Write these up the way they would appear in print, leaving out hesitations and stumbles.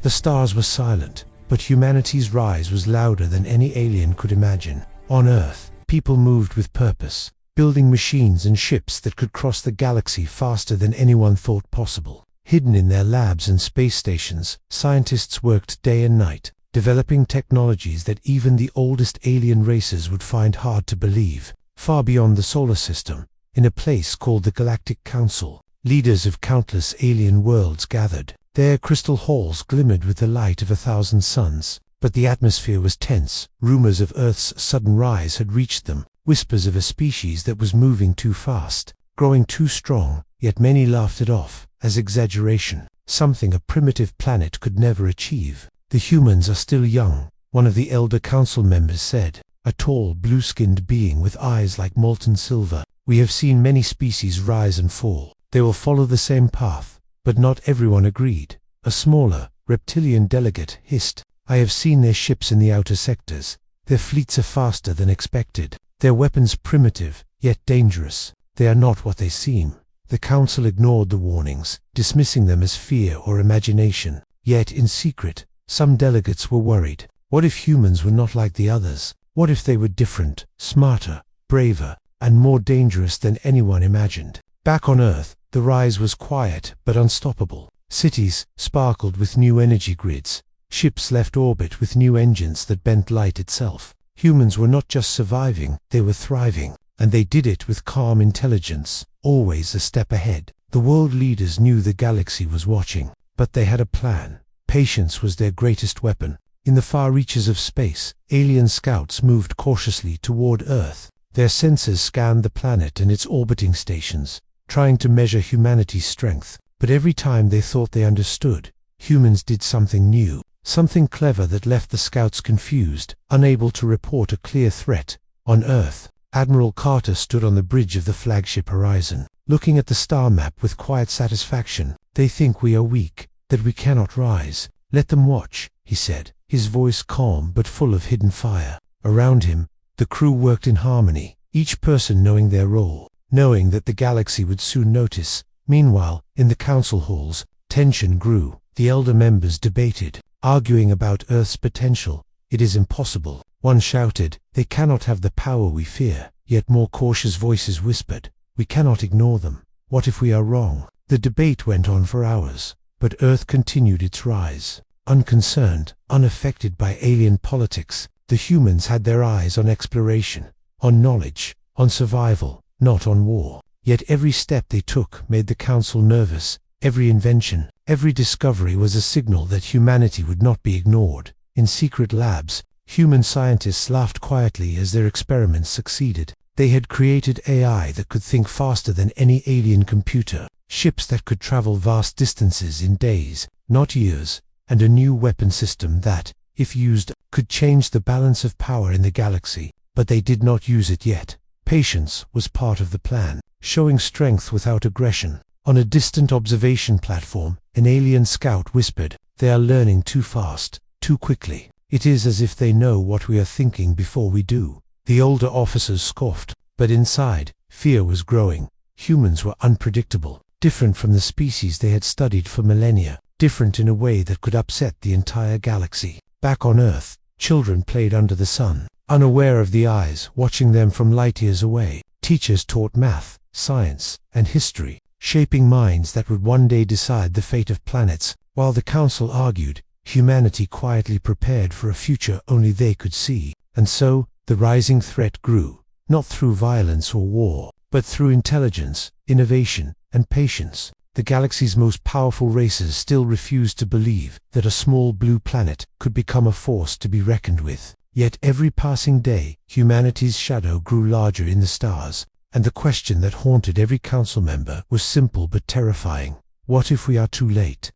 The stars were silent, but humanity's rise was louder than any alien could imagine. On Earth, people moved with purpose, building machines and ships that could cross the galaxy faster than anyone thought possible. Hidden in their labs and space stations, scientists worked day and night, developing technologies that even the oldest alien races would find hard to believe. Far beyond the solar system, in a place called the Galactic Council, leaders of countless alien worlds gathered. Their crystal halls glimmered with the light of 1,000 suns, but the atmosphere was tense. Rumors of Earth's sudden rise had reached them, whispers of a species that was moving too fast, growing too strong, yet many laughed it off as exaggeration, something a primitive planet could never achieve. "The humans are still young," one of the elder council members said, a tall, blue-skinned being with eyes like molten silver. "We have seen many species rise and fall. They will follow the same path." But not everyone agreed. A smaller, reptilian delegate hissed, "I have seen their ships in the outer sectors. Their fleets are faster than expected. Their weapons primitive, yet dangerous. They are not what they seem." The council ignored the warnings, dismissing them as fear or imagination. Yet in secret, some delegates were worried. What if humans were not like the others? What if they were different, smarter, braver, and more dangerous than anyone imagined? Back on Earth, the rise was quiet but unstoppable. Cities sparkled with new energy grids. Ships left orbit with new engines that bent light itself. Humans were not just surviving, they were thriving. And they did it with calm intelligence, always a step ahead. The world leaders knew the galaxy was watching, but they had a plan. Patience was their greatest weapon. In the far reaches of space, alien scouts moved cautiously toward Earth. Their sensors scanned the planet and its orbiting stations, trying to measure humanity's strength. But every time they thought they understood, humans did something new, something clever that left the scouts confused, unable to report a clear threat. On Earth, Admiral Carter stood on the bridge of the flagship Horizon, looking at the star map with quiet satisfaction. "They think we are weak, that we cannot rise. Let them watch," he said, his voice calm but full of hidden fire. Around him, the crew worked in harmony, each person knowing their role, knowing that the galaxy would soon notice. Meanwhile, in the council halls, tension grew. The elder members debated, arguing about Earth's potential. "It is impossible," one shouted. "They cannot have the power we fear." Yet more cautious voices whispered, "We cannot ignore them. What if we are wrong?" The debate went on for hours, but Earth continued its rise. Unconcerned, unaffected by alien politics, the humans had their eyes on exploration, on knowledge, on survival, not on war. Yet every step they took made the council nervous. Every invention, every discovery was a signal that humanity would not be ignored. In secret labs, human scientists laughed quietly as their experiments succeeded. They had created AI that could think faster than any alien computer, ships that could travel vast distances in days, not years, and a new weapon system that, if used, could change the balance of power in the galaxy. But they did not use it yet. Patience was part of the plan, showing strength without aggression. On a distant observation platform, an alien scout whispered, "They are learning too fast, too quickly. It is as if they know what we are thinking before we do." The older officers scoffed, but inside, fear was growing. Humans were unpredictable, different from the species they had studied for millennia, different in a way that could upset the entire galaxy. Back on Earth, children played under the sun, unaware of the eyes watching them from light years away. Teachers taught math, science, and history, shaping minds that would one day decide the fate of planets. While the council argued, humanity quietly prepared for a future only they could see. And so, the rising threat grew, not through violence or war, but through intelligence, innovation, and patience. The galaxy's most powerful races still refused to believe that a small blue planet could become a force to be reckoned with. Yet every passing day, humanity's shadow grew larger in the stars, and the question that haunted every council member was simple but terrifying. What if we are too late?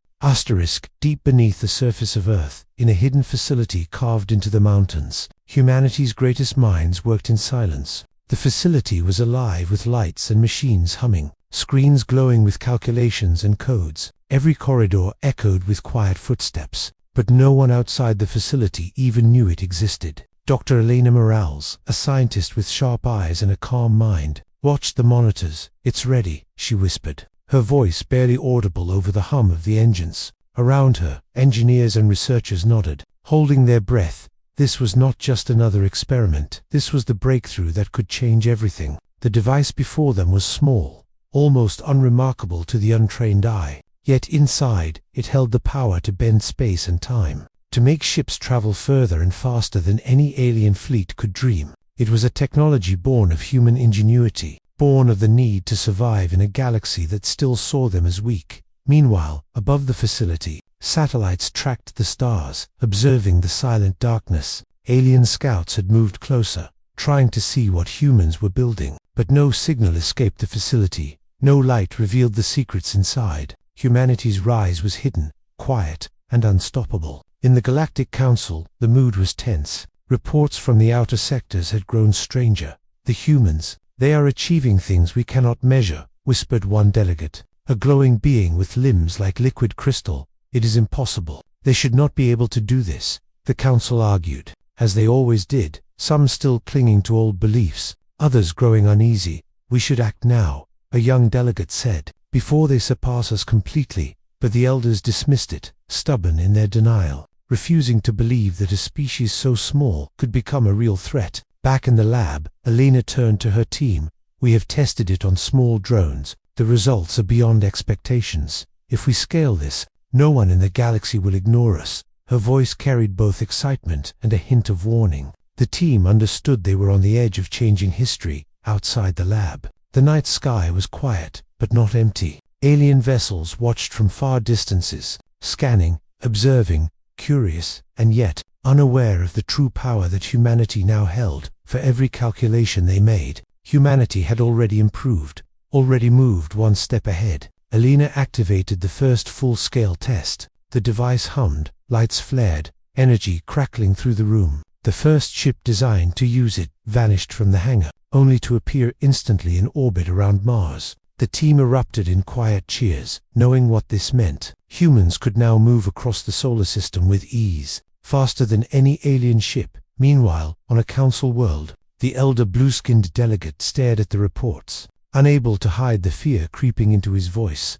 Deep beneath the surface of Earth, in a hidden facility carved into the mountains, humanity's greatest minds worked in silence. The facility was alive with lights and machines humming, screens glowing with calculations and codes. Every corridor echoed with quiet footsteps, but no one outside the facility even knew it existed. Dr. Elena Morales, a scientist with sharp eyes and a calm mind, watched the monitors. "It's ready," she whispered, her voice barely audible over the hum of the engines. Around her, engineers and researchers nodded, holding their breath. This was not just another experiment. This was the breakthrough that could change everything. The device before them was small, almost unremarkable to the untrained eye. Yet inside, it held the power to bend space and time, to make ships travel further and faster than any alien fleet could dream. It was a technology born of human ingenuity, born of the need to survive in a galaxy that still saw them as weak. Meanwhile, above the facility, satellites tracked the stars, observing the silent darkness. Alien scouts had moved closer, trying to see what humans were building, but no signal escaped the facility. No light revealed the secrets inside. Humanity's rise was hidden, quiet, and unstoppable. In the Galactic Council, the mood was tense. Reports from the outer sectors had grown stranger. The humans, they are achieving things we cannot measure, whispered one delegate. A glowing being with limbs like liquid crystal. It is impossible. They should not be able to do this, the council argued, as they always did, some still clinging to old beliefs, others growing uneasy. We should act now, a young delegate said, before they surpass us completely, but the elders dismissed it, stubborn in their denial, refusing to believe that a species so small could become a real threat. Back in the lab, Elena turned to her team. We have tested it on small drones. The results are beyond expectations. If we scale this, no one in the galaxy will ignore us. Her voice carried both excitement and a hint of warning. The team understood they were on the edge of changing history. Outside the lab, the night sky was quiet, but not empty. Alien vessels watched from far distances, scanning, observing, curious, and yet unaware of the true power that humanity now held. For every calculation they made, humanity had already improved, already moved one step ahead. Elena activated the first full-scale test. The device hummed, lights flared, energy crackling through the room. The first ship designed to use it vanished from the hangar, only to appear instantly in orbit around Mars. The team erupted in quiet cheers, knowing what this meant. Humans could now move across the solar system with ease, faster than any alien ship. Meanwhile, on a council world, the elder blue-skinned delegate stared at the reports, unable to hide the fear creeping into his voice.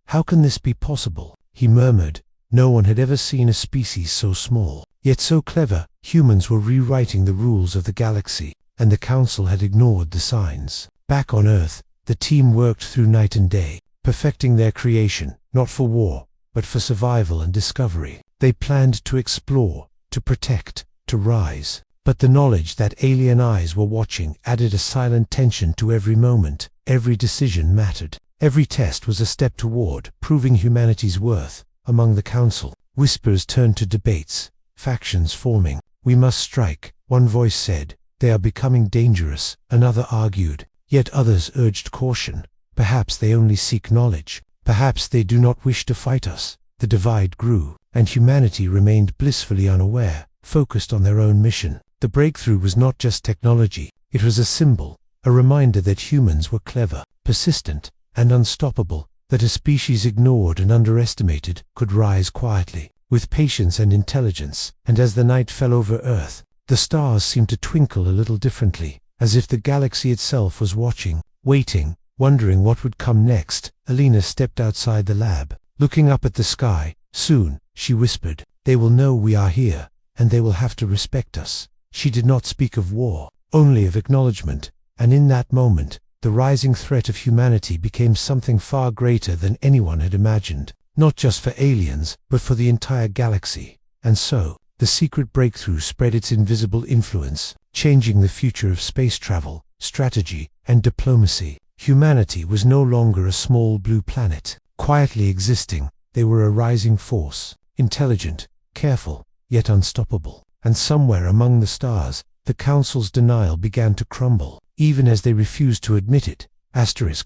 How can this be possible? He murmured. No one had ever seen a species so small, yet so clever. Humans were rewriting the rules of the galaxy, and the council had ignored the signs. Back on Earth, the team worked through night and day, perfecting their creation, not for war, but for survival and discovery. They planned to explore, to protect, to rise. But the knowledge that alien eyes were watching added a silent tension to every moment. Every decision mattered. Every test was a step toward proving humanity's worth. Among the council, whispers turned to debates, factions forming. We must strike, one voice said. They are becoming dangerous, another argued. Yet others urged caution. Perhaps they only seek knowledge. Perhaps they do not wish to fight us. The divide grew, and humanity remained blissfully unaware, focused on their own mission. The breakthrough was not just technology. It was a symbol, a reminder that humans were clever, persistent, and unstoppable, that a species ignored and underestimated could rise quietly, with patience and intelligence. And as the night fell over Earth, the stars seemed to twinkle a little differently, as if the galaxy itself was watching, waiting, wondering what would come next. Elena stepped outside the lab, looking up at the sky. Soon, she whispered, they will know we are here, and they will have to respect us. She did not speak of war, only of acknowledgement, and in that moment, the rising threat of humanity became something far greater than anyone had imagined, not just for aliens, but for the entire galaxy. And so, the secret breakthrough spread its invisible influence, changing the future of space travel, strategy, and diplomacy. Humanity was no longer a small blue planet, quietly existing. They were a rising force, intelligent, careful, yet unstoppable. And somewhere among the stars, the Council's denial began to crumble, even as they refused to admit it. The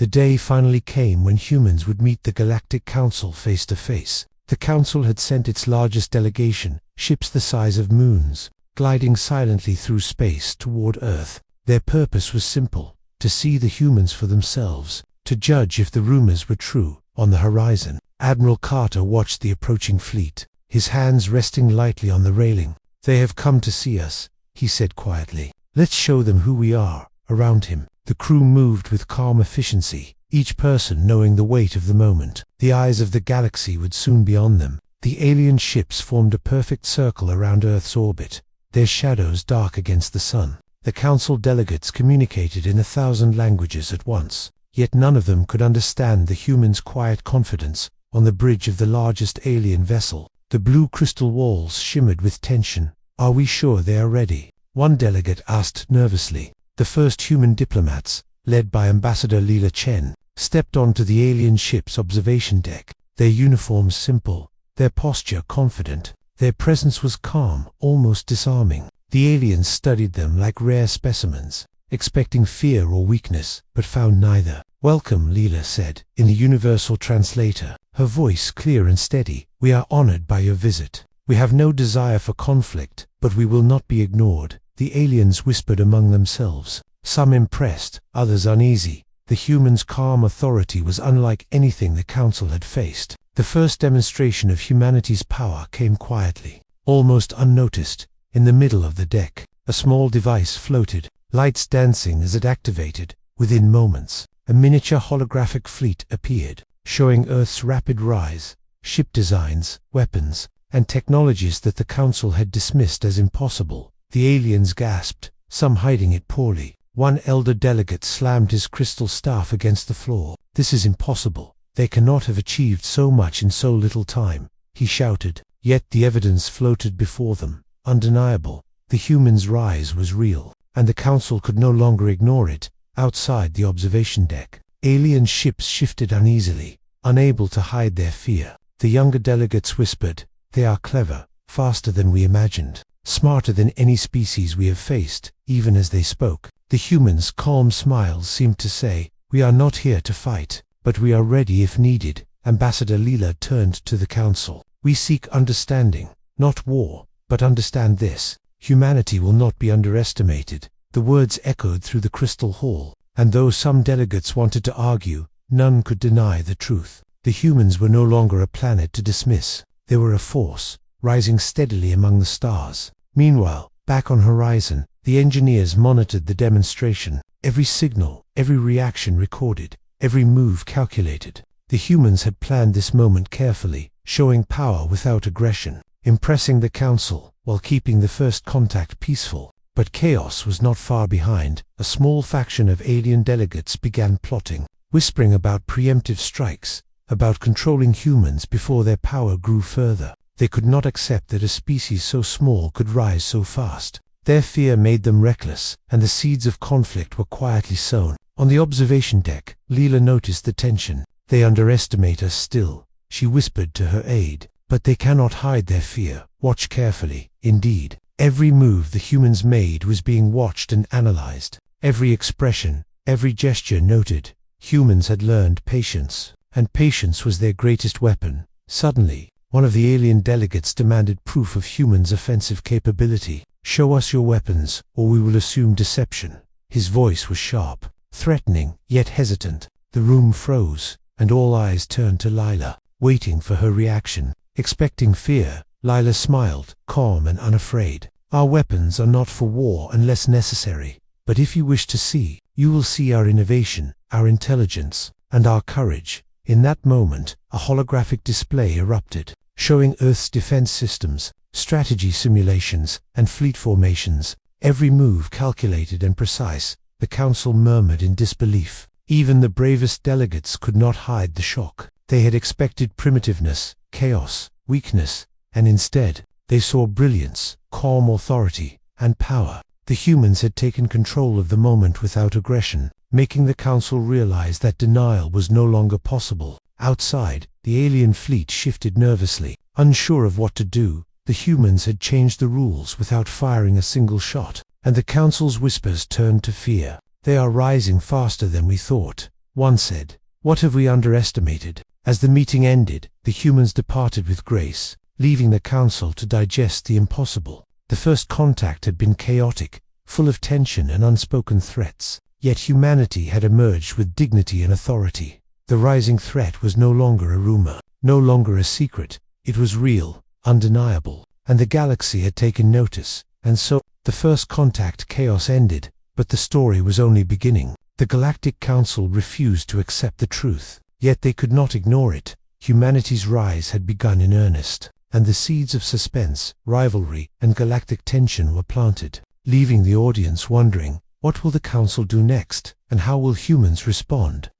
day finally came when humans would meet the Galactic Council face to face. The Council had sent its largest delegation, ships the size of moons, gliding silently through space toward Earth. Their purpose was simple: to see the humans for themselves, to judge if the rumors were true. On the horizon, Admiral Carter watched the approaching fleet, his hands resting lightly on the railing. They have come to see us, he said quietly. Let's show them who we are. Around him, the crew moved with calm efficiency, each person knowing the weight of the moment. The eyes of the galaxy would soon be on them. The alien ships formed a perfect circle around Earth's orbit, their shadows dark against the sun. The council delegates communicated in 1,000 languages at once, yet none of them could understand the humans' quiet confidence on the bridge of the largest alien vessel. The blue crystal walls shimmered with tension. "Are we sure they are ready?" one delegate asked nervously. The first human diplomats, led by Ambassador Leela Chen, stepped onto the alien ship's observation deck, their uniforms simple, their posture confident. Their presence was calm, almost disarming. The aliens studied them like rare specimens, expecting fear or weakness, but found neither. "Welcome," Leela said, in the universal translator, her voice clear and steady. "We are honored by your visit. We have no desire for conflict, but we will not be ignored." The aliens whispered among themselves, some impressed, others uneasy. The humans' calm authority was unlike anything the council had faced. The first demonstration of humanity's power came quietly, almost unnoticed. In the middle of the deck, a small device floated, lights dancing as it activated. Within moments, a miniature holographic fleet appeared, showing Earth's rapid rise, ship designs, weapons, and technologies that the council had dismissed as impossible. The aliens gasped, some hiding it poorly. One elder delegate slammed his crystal staff against the floor. "This is impossible. They cannot have achieved so much in so little time," he shouted. Yet the evidence floated before them, undeniable. The humans' rise was real, and the council could no longer ignore it. Outside the observation deck, alien ships shifted uneasily, unable to hide their fear. The younger delegates whispered, "They are clever, faster than we imagined, smarter than any species we have faced." Even as they spoke, the humans' calm smiles seemed to say, "We are not here to fight, but we are ready if needed." Ambassador Leela turned to the council. "We seek understanding, not war, but understand this. Humanity will not be underestimated." The words echoed through the crystal hall, and though some delegates wanted to argue, none could deny the truth. The humans were no longer a planet to dismiss. They were a force, rising steadily among the stars. Meanwhile, back on horizon, the engineers monitored the demonstration. Every signal, every reaction recorded, every move calculated. The humans had planned this moment carefully, showing power without aggression, impressing the council, while keeping the first contact peaceful. But chaos was not far behind. A small faction of alien delegates began plotting, whispering about preemptive strikes, about controlling humans before their power grew further. They could not accept that a species so small could rise so fast. Their fear made them reckless, and the seeds of conflict were quietly sown. On the observation deck, Leela noticed the tension. "They underestimate us still," she whispered to her aide. "But they cannot hide their fear. Watch carefully." Indeed, every move the humans made was being watched and analyzed. Every expression, every gesture noted. Humans had learned patience, and patience was their greatest weapon. Suddenly, one of the alien delegates demanded proof of humans' offensive capability. "Show us your weapons, or we will assume deception." His voice was sharp, threatening, yet hesitant. The room froze, and all eyes turned to Leela, waiting for her reaction, expecting fear. Leela smiled, calm and unafraid. "Our weapons are not for war unless necessary, but if you wish to see, you will see our innovation, our intelligence, and our courage." In that moment, a holographic display erupted, showing Earth's defense systems, strategy simulations, and fleet formations, every move calculated and precise. The council murmured in disbelief. Even the bravest delegates could not hide the shock. They had expected primitiveness, chaos, weakness, and instead, they saw brilliance, calm authority, and power. The humans had taken control of the moment without aggression, making the council realize that denial was no longer possible. Outside, the alien fleet shifted nervously, unsure of what to do. The humans had changed the rules without firing a single shot, and the council's whispers turned to fear. "They are rising faster than we thought," one said. "What have we underestimated?" As the meeting ended, the humans departed with grace, leaving the council to digest the impossible. The first contact had been chaotic, full of tension and unspoken threats, yet humanity had emerged with dignity and authority. The rising threat was no longer a rumor, no longer a secret. It was real, undeniable, and the galaxy had taken notice. And so, the first contact chaos ended, but the story was only beginning. The Galactic Council refused to accept the truth, yet they could not ignore it. humanity's rise had begun in earnest, and the seeds of suspense, rivalry, and galactic tension were planted, leaving the audience wondering, what will the Council do next, and how will humans respond?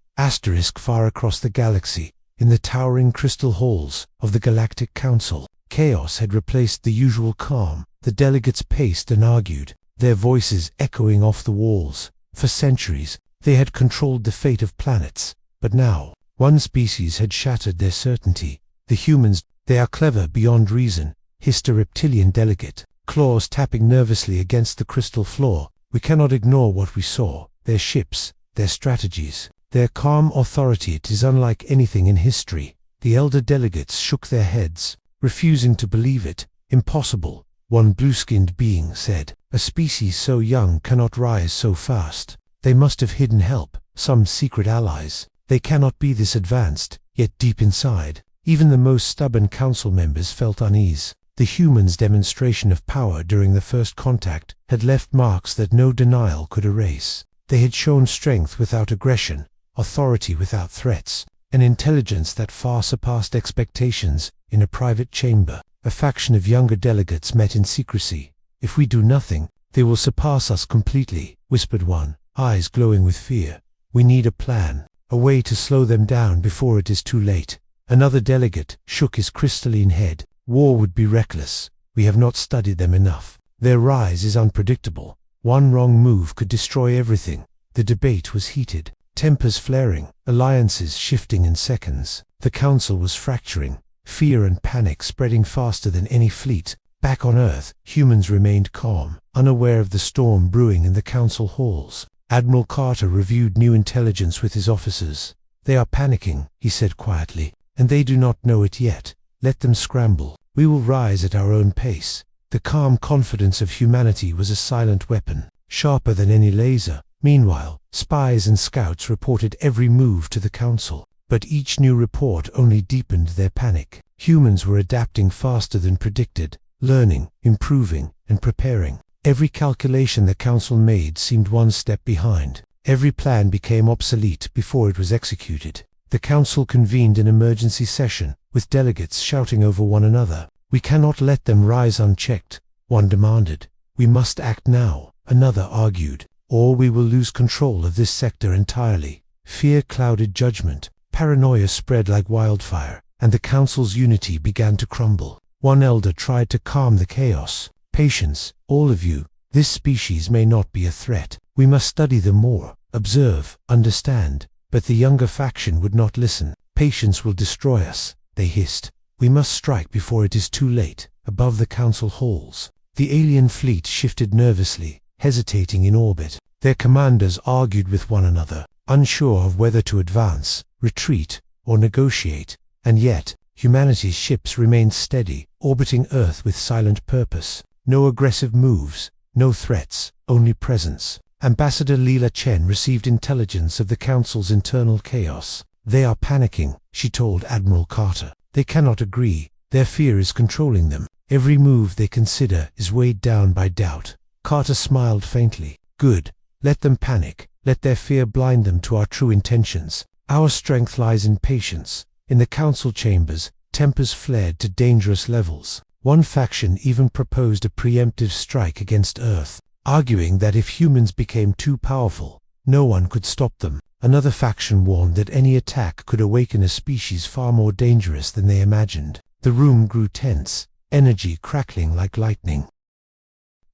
Far across the galaxy, in the towering crystal halls of the Galactic Council, chaos had replaced the usual calm. The delegates paced and argued, their voices echoing off the walls. For centuries, they had controlled the fate of planets, but now, one species had shattered their certainty. The humans, they are clever beyond reason, hissed a reptilian delegate, claws tapping nervously against the crystal floor. We cannot ignore what we saw, their ships, their strategies, their calm authority. It is unlike anything in history. The elder delegates shook their heads, refusing to believe it. Impossible, one blue-skinned being said. A species so young cannot rise so fast. They must have hidden help, some secret allies. They cannot be this advanced. Yet deep inside, even the most stubborn council members felt unease. The humans' demonstration of power during the first contact had left marks that no denial could erase. They had shown strength without aggression, authority without threats, an intelligence that far surpassed expectations. In a private chamber, a faction of younger delegates met in secrecy. If we do nothing, they will surpass us completely, whispered one, eyes glowing with fear. We need a plan, a way to slow them down before it is too late. Another delegate shook his crystalline head. War would be reckless. We have not studied them enough. Their rise is unpredictable. One wrong move could destroy everything. The debate was heated, tempers flaring, alliances shifting in seconds. The council was fracturing, fear and panic spreading faster than any fleet. Back on Earth, humans remained calm, unaware of the storm brewing in the council halls. Admiral Carter reviewed new intelligence with his officers. They are panicking, he said quietly, and they do not know it yet. Let them scramble. We will rise at our own pace. The calm confidence of humanity was a silent weapon, sharper than any laser. Meanwhile, spies and scouts reported every move to the council, but each new report only deepened their panic. Humans were adapting faster than predicted, learning, improving, and preparing. Every calculation the council made seemed one step behind. Every plan became obsolete before it was executed. The council convened an emergency session, with delegates shouting over one another. We cannot let them rise unchecked, one demanded. We must act now, another argued, or we will lose control of this sector entirely. Fear clouded judgment, paranoia spread like wildfire, and the council's unity began to crumble. One elder tried to calm the chaos. Patience, all of you. This species may not be a threat. We must study them more, observe, understand. But the younger faction would not listen. Patience will destroy us, they hissed. We must strike before it is too late. Above the council halls, the alien fleet shifted nervously, hesitating in orbit. Their commanders argued with one another, unsure of whether to advance, retreat, or negotiate. And yet, humanity's ships remained steady, orbiting Earth with silent purpose. No aggressive moves, no threats, only presence. Ambassador Leela Chen received intelligence of the Council's internal chaos. They are panicking, she told Admiral Carter. They cannot agree. Their fear is controlling them. Every move they consider is weighed down by doubt. Carter smiled faintly. Good. Let them panic. Let their fear blind them to our true intentions. Our strength lies in patience. In the council chambers, tempers flared to dangerous levels. One faction even proposed a preemptive strike against Earth, arguing that if humans became too powerful, no one could stop them. Another faction warned that any attack could awaken a species far more dangerous than they imagined. The room grew tense, energy crackling like lightning.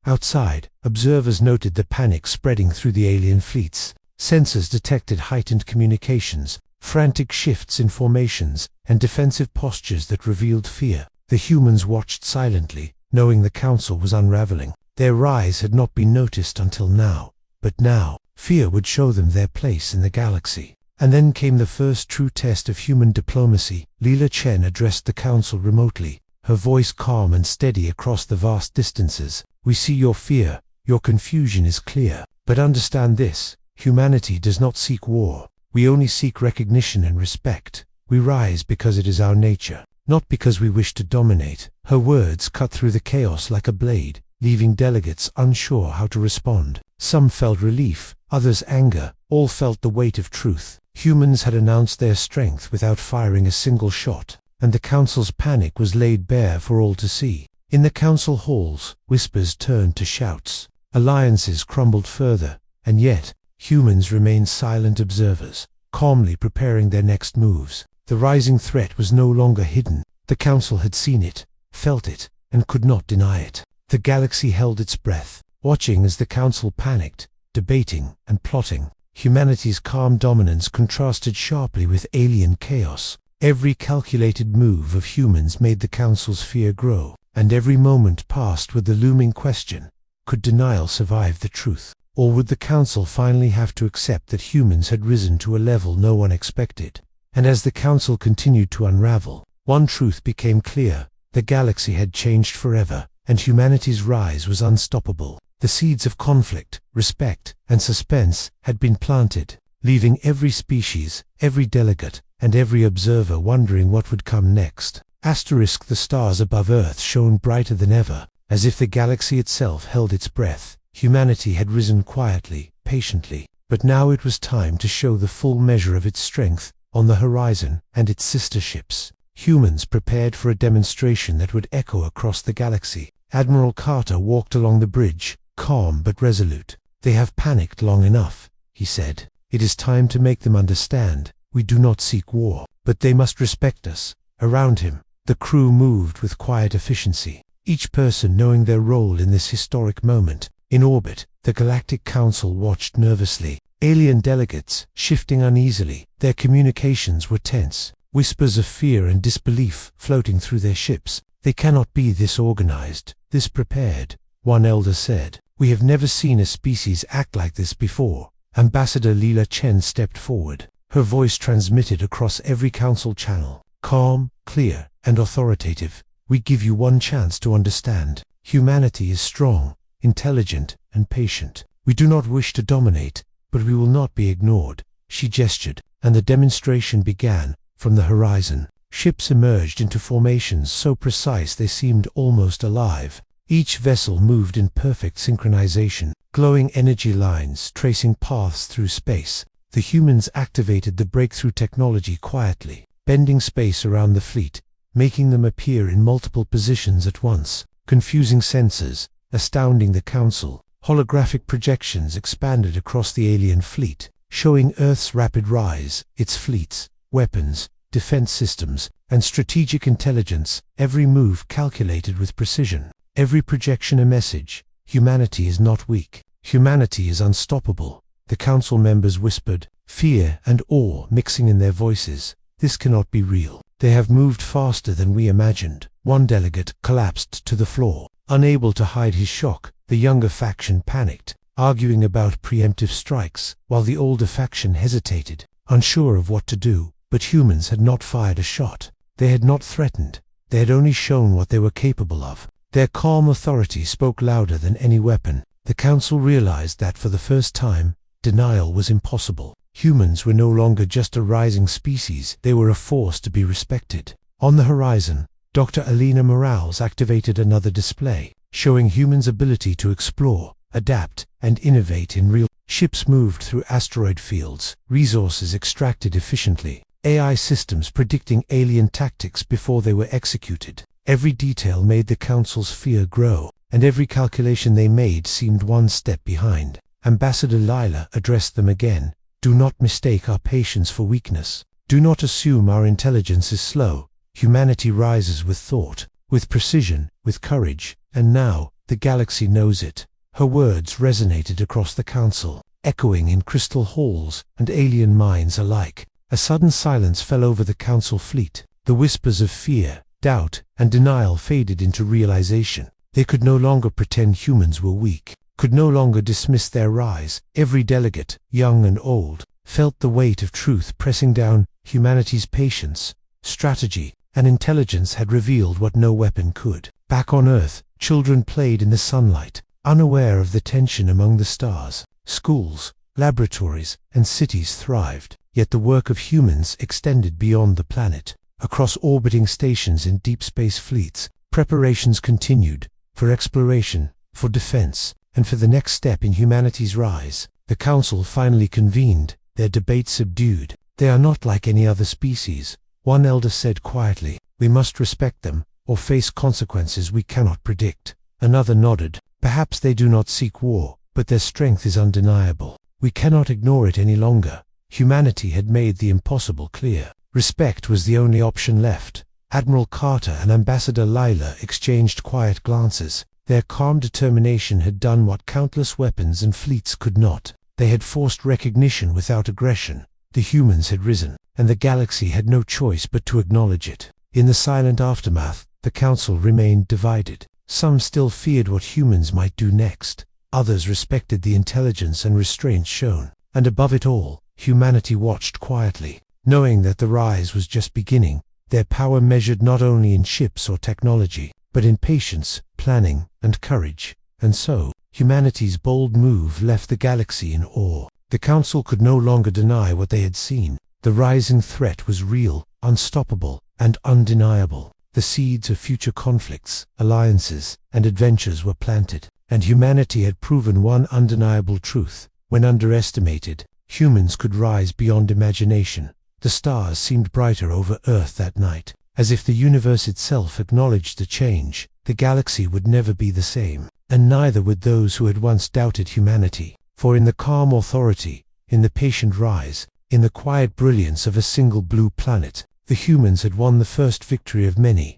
Outside, observers noted the panic spreading through the alien fleets. Sensors detected heightened communications, frantic shifts in formations, and defensive postures that revealed fear. The humans watched silently, knowing the council was unraveling. Their rise had not been noticed until now, but now, fear would show them their place in the galaxy. And then came the first true test of human diplomacy. Leela Chen addressed the council remotely, her voice calm and steady across the vast distances. We see your fear, your confusion is clear. But understand this, humanity does not seek war. We only seek recognition and respect. We rise because it is our nature, not because we wish to dominate. Her words cut through the chaos like a blade, leaving delegates unsure how to respond. Some felt relief, others anger, all felt the weight of truth. Humans had announced their strength without firing a single shot, and the Council's panic was laid bare for all to see. In the council halls, whispers turned to shouts. Alliances crumbled further, and yet, humans remained silent observers, calmly preparing their next moves. The rising threat was no longer hidden. The Council had seen it, felt it, and could not deny it. The galaxy held its breath, watching as the Council panicked, debating and plotting. Humanity's calm dominance contrasted sharply with alien chaos. Every calculated move of humans made the Council's fear grow, and every moment passed with the looming question: could denial survive the truth? Or would the Council finally have to accept that humans had risen to a level no one expected? And as the Council continued to unravel, one truth became clear: the galaxy had changed forever, and humanity's rise was unstoppable. The seeds of conflict, respect, and suspense had been planted, leaving every species, every delegate, and every observer wondering what would come next. The stars above Earth shone brighter than ever, as if the galaxy itself held its breath. Humanity had risen quietly, patiently, but now it was time to show the full measure of its strength. On the horizon, and its sister ships, humans prepared for a demonstration that would echo across the galaxy. Admiral Carter walked along the bridge, calm but resolute. "They have panicked long enough," he said. "It is time to make them understand. We do not seek war, but they must respect us." Around him, the crew moved with quiet efficiency, each person knowing their role in this historic moment. In orbit, the Galactic Council watched nervously. Alien delegates, shifting uneasily, their communications were tense, whispers of fear and disbelief floating through their ships. "They cannot be this organized, this prepared," one elder said. "We have never seen a species act like this before." Ambassador Leela Chen stepped forward, her voice transmitted across every council channel, calm, clear, and authoritative. "We give you one chance to understand. Humanity is strong, intelligent, and patient. We do not wish to dominate, but we will not be ignored." She gestured, and the demonstration began. From the horizon, ships emerged into formations so precise they seemed almost alive. Each vessel moved in perfect synchronization, glowing energy lines tracing paths through space. The humans activated the breakthrough technology quietly, bending space around the fleet, making them appear in multiple positions at once. Confusing sensors, astounding the Council. Holographic projections expanded across the alien fleet, showing Earth's rapid rise, its fleets, weapons, defense systems, and strategic intelligence, every move calculated with precision. Every projection a message: humanity is not weak, humanity is unstoppable. The Council members whispered, fear and awe mixing in their voices. "This cannot be real. They have moved faster than we imagined." One delegate collapsed to the floor, unable to hide his shock. The younger faction panicked, arguing about preemptive strikes, while the older faction hesitated, unsure of what to do. But humans had not fired a shot. They had not threatened. They had only shown what they were capable of. Their calm authority spoke louder than any weapon. The Council realized that for the first time, denial was impossible. Humans were no longer just a rising species, they were a force to be respected. On the horizon, Dr. Alina Morales activated another display, showing humans' ability to explore, adapt, and innovate in real. Ships moved through asteroid fields, resources extracted efficiently, AI systems predicting alien tactics before they were executed. Every detail made the Council's fear grow, and every calculation they made seemed one step behind. Ambassador Lila addressed them again. "Do not mistake our patience for weakness. Do not assume our intelligence is slow. Humanity rises with thought, with precision, with courage, and now, the galaxy knows it." Her words resonated across the Council, echoing in crystal halls and alien minds alike. A sudden silence fell over the Council fleet. The whispers of fear, doubt, and denial faded into realization. They could no longer pretend humans were weak, could no longer dismiss their rise. Every delegate, young and old, felt the weight of truth pressing down. Humanity's patience, strategy, and intelligence had revealed what no weapon could. Back on Earth, children played in the sunlight, unaware of the tension among the stars. Schools, laboratories, and cities thrived, yet the work of humans extended beyond the planet. Across orbiting stations in deep space fleets, preparations continued, for exploration, for defense, and for the next step in humanity's rise. The Council finally convened, their debate subdued, "They are not like any other species," one elder said quietly. "We must respect them, or face consequences we cannot predict." Another nodded. "Perhaps they do not seek war, but their strength is undeniable. We cannot ignore it any longer." Humanity had made the impossible clear. Respect was the only option left. Admiral Carter and Ambassador Lila exchanged quiet glances. Their calm determination had done what countless weapons and fleets could not. They had forced recognition without aggression. The humans had risen, and the galaxy had no choice but to acknowledge it. In the silent aftermath, the Council remained divided. Some still feared what humans might do next. Others respected the intelligence and restraint shown. And above it all, humanity watched quietly, knowing that the rise was just beginning. Their power measured not only in ships or technology, but in patience, planning, and courage. And so, humanity's bold move left the galaxy in awe. The Council could no longer deny what they had seen. The rising threat was real, unstoppable, and undeniable. The seeds of future conflicts, alliances, and adventures were planted. And humanity had proven one undeniable truth. When underestimated, humans could rise beyond imagination. The stars seemed brighter over Earth that night, as if the universe itself acknowledged the change. The galaxy would never be the same, and neither would those who had once doubted humanity. For in the calm authority, in the patient rise, in the quiet brilliance of a single blue planet, the humans had won the first victory of many.